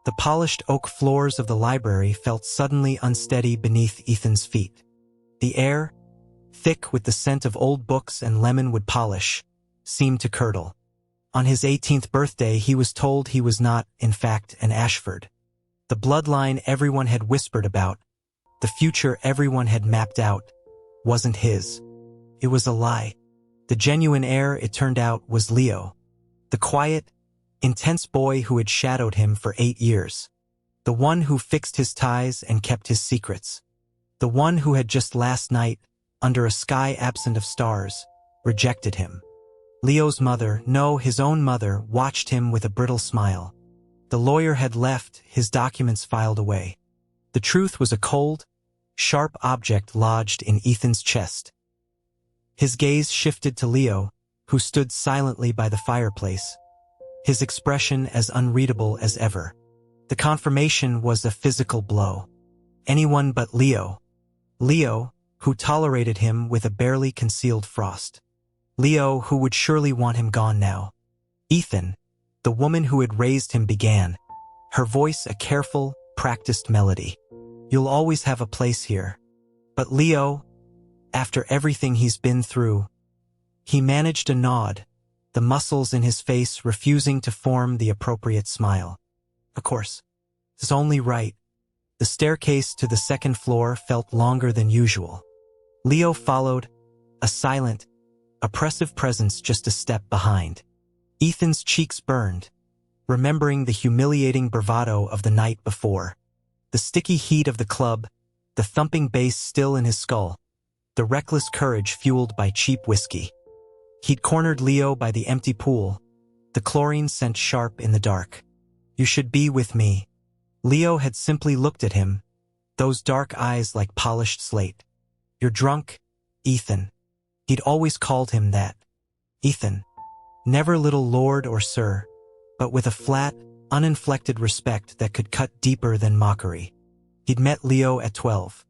The polished oak floors of the library felt suddenly unsteady beneath Ethan's feet. The air, thick with the scent of old books and lemonwood polish, seemed to curdle. On his 18th birthday he was told he was not, in fact, an Ashford. The bloodline everyone had whispered about, the future everyone had mapped out, wasn't his. It was a lie. The genuine heir, it turned out, was Leo. The quiet, intense boy who had shadowed him for 8 years. The one who fixed his ties and kept his secrets. The one who had just last night, under a sky absent of stars, rejected him. Leo's mother, no, his own mother, watched him with a brittle smile. The lawyer had left, his documents filed away. The truth was a cold, sharp object lodged in Ethan's chest. His gaze shifted to Leo, who stood silently by the fireplace, his expression as unreadable as ever. The confirmation was a physical blow. Anyone but Leo. Leo, who tolerated him with a barely concealed frost. Leo, who would surely want him gone now. Ethan, the woman who had raised him, began, her voice a careful, practiced melody. You'll always have a place here. But Leo, after everything he's been through, he managed a nod, the muscles in his face refusing to form the appropriate smile. Of course, it's only right. The staircase to the second floor felt longer than usual. Leo followed, a silent, oppressive presence just a step behind. Ethan's cheeks burned, remembering the humiliating bravado of the night before. The sticky heat of the club, the thumping bass still in his skull, the reckless courage fueled by cheap whiskey. He'd cornered Leo by the empty pool, the chlorine scent sharp in the dark. You should be with me. Leo had simply looked at him, those dark eyes like polished slate. You're drunk, Ethan. He'd always called him that. Ethan. Never little lord or sir, but with a flat, uninflected respect that could cut deeper than mockery. He'd met Leo at 12.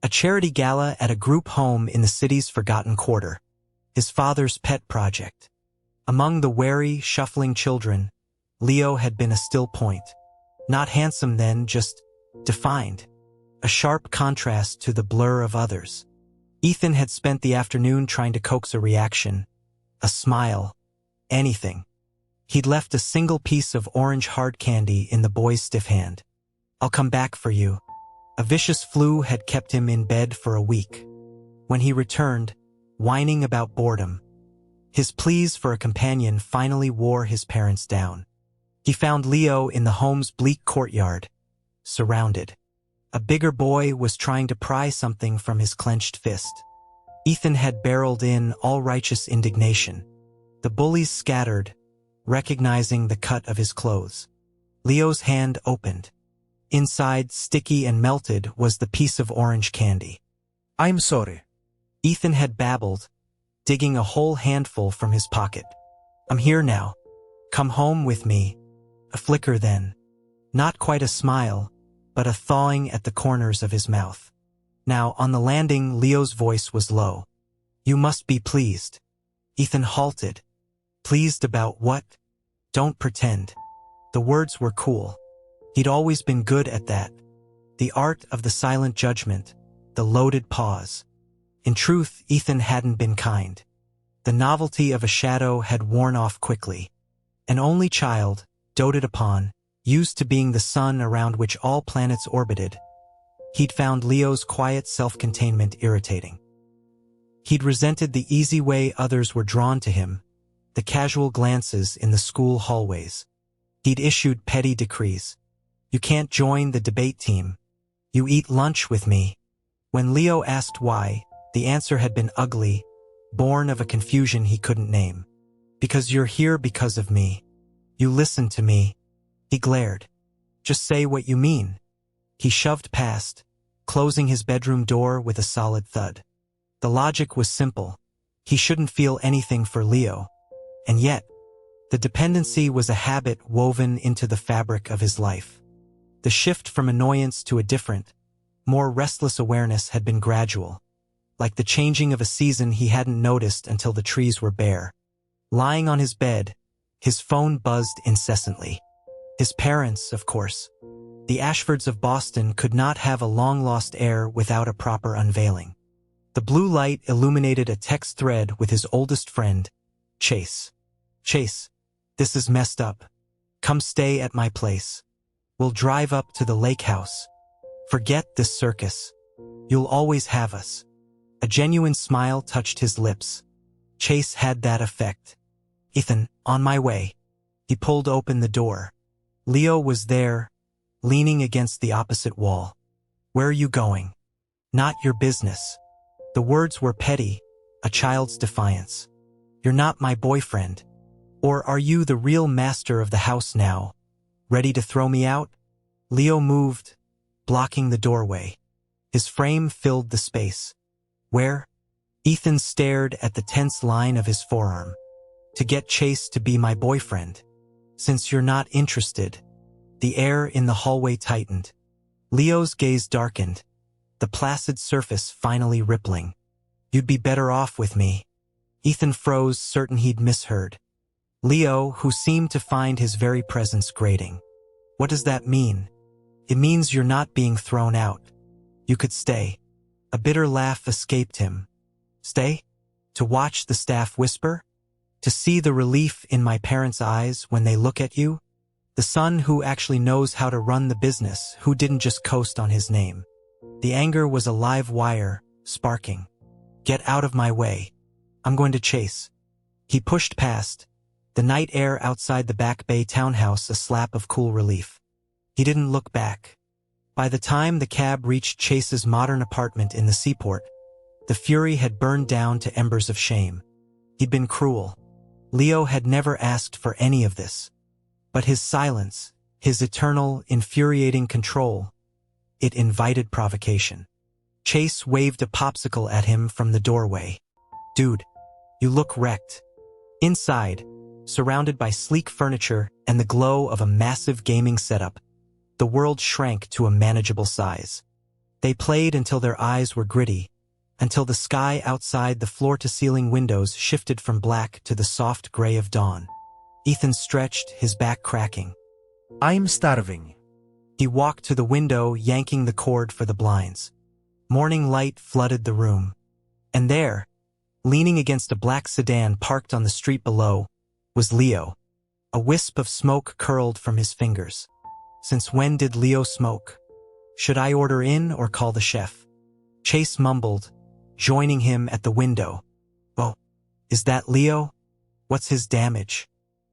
A charity gala at a group home in the city's forgotten quarter. His father's pet project. Among the wary, shuffling children, Leo had been a still point. Not handsome then, just defined. A sharp contrast to the blur of others. Ethan had spent the afternoon trying to coax a reaction, a smile, anything. He'd left a single piece of orange hard candy in the boy's stiff hand. I'll come back for you. A vicious flu had kept him in bed for a week. When he returned, whining about boredom, his pleas for a companion finally wore his parents down. He found Leo in the home's bleak courtyard, surrounded. A bigger boy was trying to pry something from his clenched fist. Ethan had barreled in all righteous indignation. The bullies scattered, recognizing the cut of his clothes. Leo's hand opened. Inside, sticky and melted, was the piece of orange candy. I'm sorry. Ethan had babbled, digging a whole handful from his pocket. I'm here now. Come home with me. A flicker then. Not quite a smile, but a thawing at the corners of his mouth. Now, on the landing, Leo's voice was low. You must be pleased. Ethan halted. Pleased about what? Don't pretend. The words were cool. He'd always been good at that. The art of the silent judgment, the loaded pause. In truth, Ethan hadn't been kind. The novelty of a shadow had worn off quickly. An only child, doted upon, used to being the sun around which all planets orbited, he'd found Leo's quiet self-containment irritating. He'd resented the easy way others were drawn to him, the casual glances in the school hallways. He'd issued petty decrees. You can't join the debate team. You eat lunch with me. When Leo asked why, the answer had been ugly, born of a confusion he couldn't name. Because you're here because of me. You listen to me. He glared. Just say what you mean. He shoved past, closing his bedroom door with a solid thud. The logic was simple. He shouldn't feel anything for Leo. And yet, the dependency was a habit woven into the fabric of his life. The shift from annoyance to a different, more restless awareness had been gradual, like the changing of a season he hadn't noticed until the trees were bare. Lying on his bed, his phone buzzed incessantly. His parents, of course. The Ashfords of Boston could not have a long-lost heir without a proper unveiling. The blue light illuminated a text thread with his oldest friend, Chase. Chase, this is messed up. Come stay at my place. We'll drive up to the lake house. Forget this circus. You'll always have us. A genuine smile touched his lips. Chase had that effect. Ethan, on my way. He pulled open the door. Leo was there, leaning against the opposite wall. Where are you going? Not your business. The words were petty, a child's defiance. You're not my boyfriend. Or are you the real master of the house now? Ready to throw me out? Leo moved, blocking the doorway. His frame filled the space. Where? Ethan stared at the tense line of his forearm. To get Chase to be my boyfriend. Since you're not interested. The air in the hallway tightened. Leo's gaze darkened, the placid surface finally rippling. You'd be better off with me. Ethan froze, certain he'd misheard. Leo, who seemed to find his very presence grating. What does that mean? It means you're not being thrown out. You could stay. A bitter laugh escaped him. Stay? To watch the staff whisper? To see the relief in my parents' eyes when they look at you? The son who actually knows how to run the business, who didn't just coast on his name. The anger was a live wire, sparking. Get out of my way. I'm going to Chase. He pushed past, the night air outside the Back Bay townhouse a slap of cool relief. He didn't look back. By the time the cab reached Chase's modern apartment in the seaport, the fury had burned down to embers of shame. He'd been cruel. Leo had never asked for any of this. But his silence, his eternal, infuriating control, it invited provocation. Chase waved a popsicle at him from the doorway. Dude, you look wrecked. Inside, surrounded by sleek furniture and the glow of a massive gaming setup, the world shrank to a manageable size. They played until their eyes were gritty, until the sky outside the floor-to-ceiling windows shifted from black to the soft gray of dawn. Ethan stretched, his back cracking. I'm starving. He walked to the window, yanking the cord for the blinds. Morning light flooded the room. And there, leaning against a black sedan parked on the street below, was Leo. A wisp of smoke curled from his fingers. Since when did Leo smoke? Should I order in or call the chef? Chase mumbled, joining him at the window. Oh, is that Leo? What's his damage?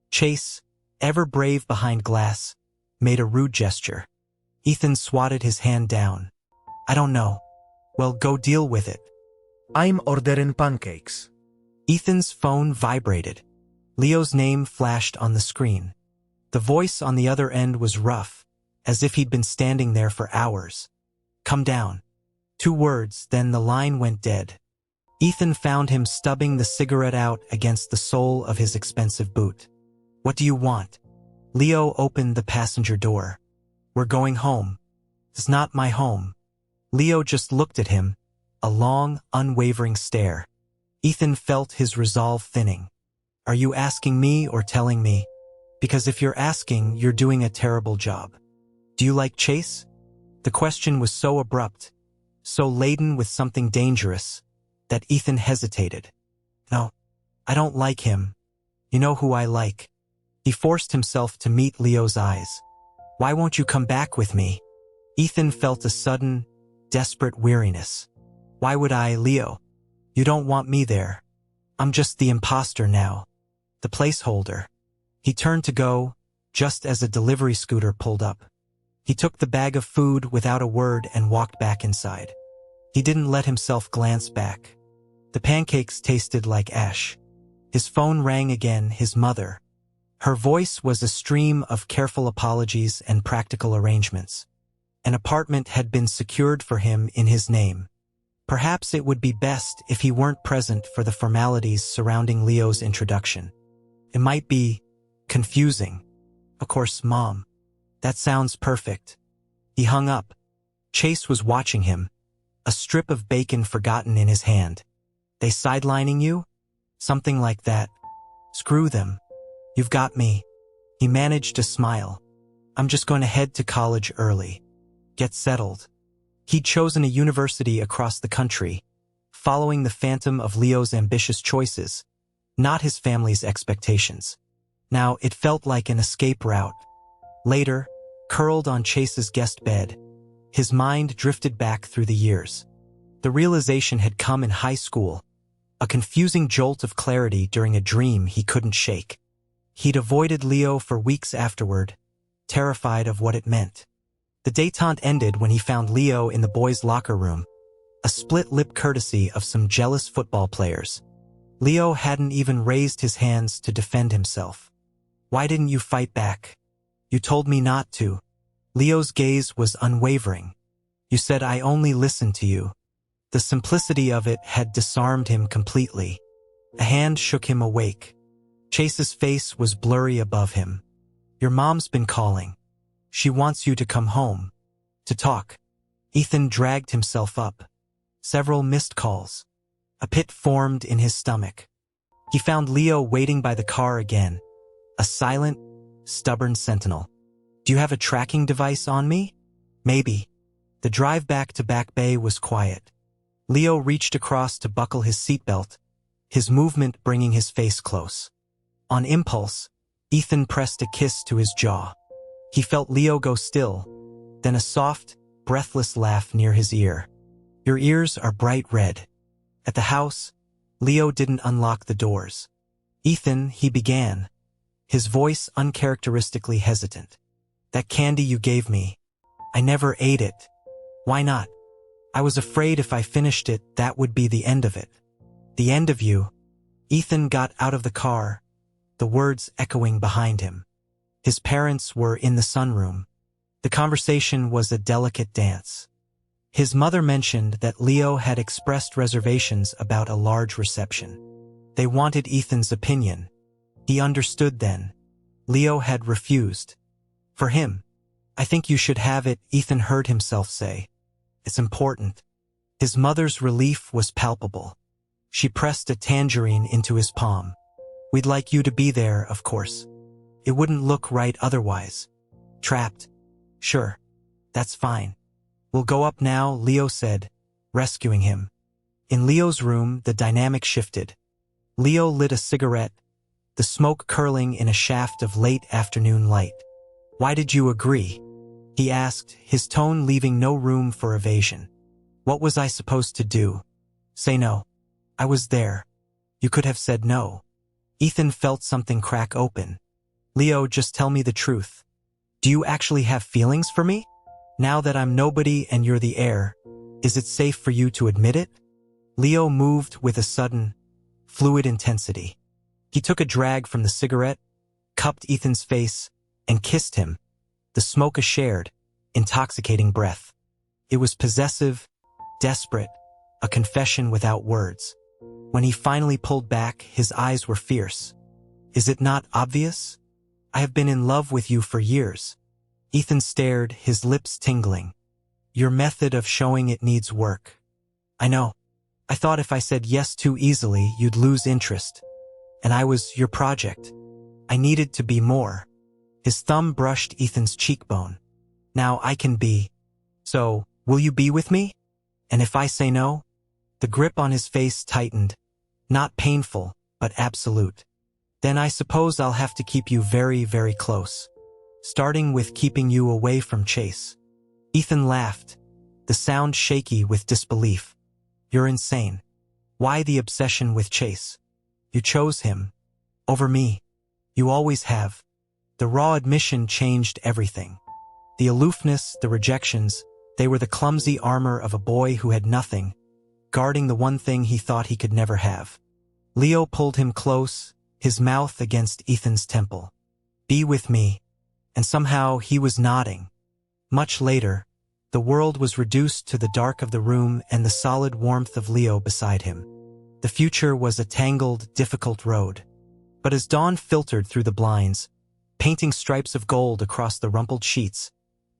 Chase, ever brave behind glass, made a rude gesture. Ethan swatted his hand down. I don't know. Well, go deal with it. I'm ordering pancakes. Ethan's phone vibrated. Leo's name flashed on the screen. The voice on the other end was rough, as if he'd been standing there for hours. Come down. 2 words, then the line went dead. Ethan found him stubbing the cigarette out against the sole of his expensive boot. What do you want? Leo opened the passenger door. We're going home. It's not my home. Leo just looked at him, a long, unwavering stare. Ethan felt his resolve thinning. Are you asking me or telling me? Because if you're asking, you're doing a terrible job. Do you like Chase? The question was so abrupt, so laden with something dangerous, that Ethan hesitated. No, I don't like him. You know who I like. He forced himself to meet Leo's eyes. Why won't you come back with me? Ethan felt a sudden, desperate weariness. Why would I, Leo? You don't want me there. I'm just the imposter now. The placeholder. He turned to go, just as a delivery scooter pulled up. He took the bag of food without a word and walked back inside. He didn't let himself glance back. The pancakes tasted like ash. His phone rang again, his mother. Her voice was a stream of careful apologies and practical arrangements. An apartment had been secured for him in his name. Perhaps it would be best if he weren't present for the formalities surrounding Leo's introduction. It might be confusing. Of course, Mom. That sounds perfect. He hung up. Chase was watching him, a strip of bacon forgotten in his hand. They sidelining you? Something like that. Screw them. You've got me. He managed to smile. I'm just going to head to college early. Get settled. He'd chosen a university across the country, following the phantom of Leo's ambitious choices, not his family's expectations. Now, it felt like an escape route. Later, curled on Chase's guest bed, his mind drifted back through the years. The realization had come in high school, a confusing jolt of clarity during a dream he couldn't shake. He'd avoided Leo for weeks afterward, terrified of what it meant. The détente ended when he found Leo in the boys' locker room, a split-lip courtesy of some jealous football players. Leo hadn't even raised his hands to defend himself. Why didn't you fight back? You told me not to. Leo's gaze was unwavering. You said I only listened to you. The simplicity of it had disarmed him completely. A hand shook him awake. Chase's face was blurry above him. Your mom's been calling. She wants you to come home. To talk. Ethan dragged himself up. Several missed calls. A pit formed in his stomach. He found Leo waiting by the car again. A silent, stubborn sentinel. Do you have a tracking device on me? Maybe. The drive back to Back Bay was quiet. Leo reached across to buckle his seatbelt, his movement bringing his face close. On impulse, Ethan pressed a kiss to his jaw. He felt Leo go still, then a soft, breathless laugh near his ear. Your ears are bright red. At the house, Leo didn't unlock the doors. Ethan, he began, his voice uncharacteristically hesitant. That candy you gave me, I never ate it. Why not? I was afraid if I finished it, that would be the end of it. The end of you. Ethan got out of the car, the words echoing behind him. His parents were in the sunroom. The conversation was a delicate dance. His mother mentioned that Leo had expressed reservations about a large reception. They wanted Ethan's opinion. He understood then. Leo had refused. For him, I think you should have it, Ethan heard himself say. It's important. His mother's relief was palpable. She pressed a tangerine into his palm. We'd like you to be there, of course. It wouldn't look right otherwise. Trapped. Sure. That's fine. We'll go up now, Leo said, rescuing him. In Leo's room, the dynamic shifted. Leo lit a cigarette, the smoke curling in a shaft of late afternoon light. Why did you agree? He asked, his tone leaving no room for evasion. What was I supposed to do? Say no. I was there. You could have said no. Ethan felt something crack open. Leo, just tell me the truth. Do you actually have feelings for me? Now that I'm nobody and you're the heir, is it safe for you to admit it? Leo moved with a sudden, fluid intensity. He took a drag from the cigarette, cupped Ethan's face, and kissed him, the smoke a shared, intoxicating breath. It was possessive, desperate, a confession without words. When he finally pulled back, his eyes were fierce. Is it not obvious? I have been in love with you for years. Ethan stared, his lips tingling. Your method of showing it needs work. I know. I thought if I said yes too easily, you'd lose interest. And I was your project. I needed to be more. His thumb brushed Ethan's cheekbone. Now I can be. So, will you be with me? And if I say no? The grip on his face tightened. Not painful, but absolute. Then I suppose I'll have to keep you very, very close. Starting with keeping you away from Chase. Ethan laughed, the sound shaky with disbelief. You're insane. Why the obsession with Chase? You chose him. Over me. You always have. The raw admission changed everything. The aloofness, the rejections, they were the clumsy armor of a boy who had nothing, guarding the one thing he thought he could never have. Leo pulled him close, his mouth against Ethan's temple. Be with me. And somehow he was nodding. Much later, the world was reduced to the dark of the room and the solid warmth of Leo beside him. The future was a tangled, difficult road. But as dawn filtered through the blinds, painting stripes of gold across the rumpled sheets,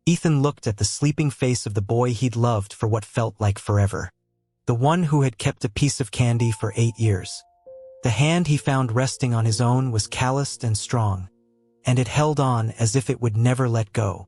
Ethan looked at the sleeping face of the boy he'd loved for what felt like forever. The one who had kept a piece of candy for 8 years. The hand he found resting on his own was calloused and strong, and it held on as if it would never let go.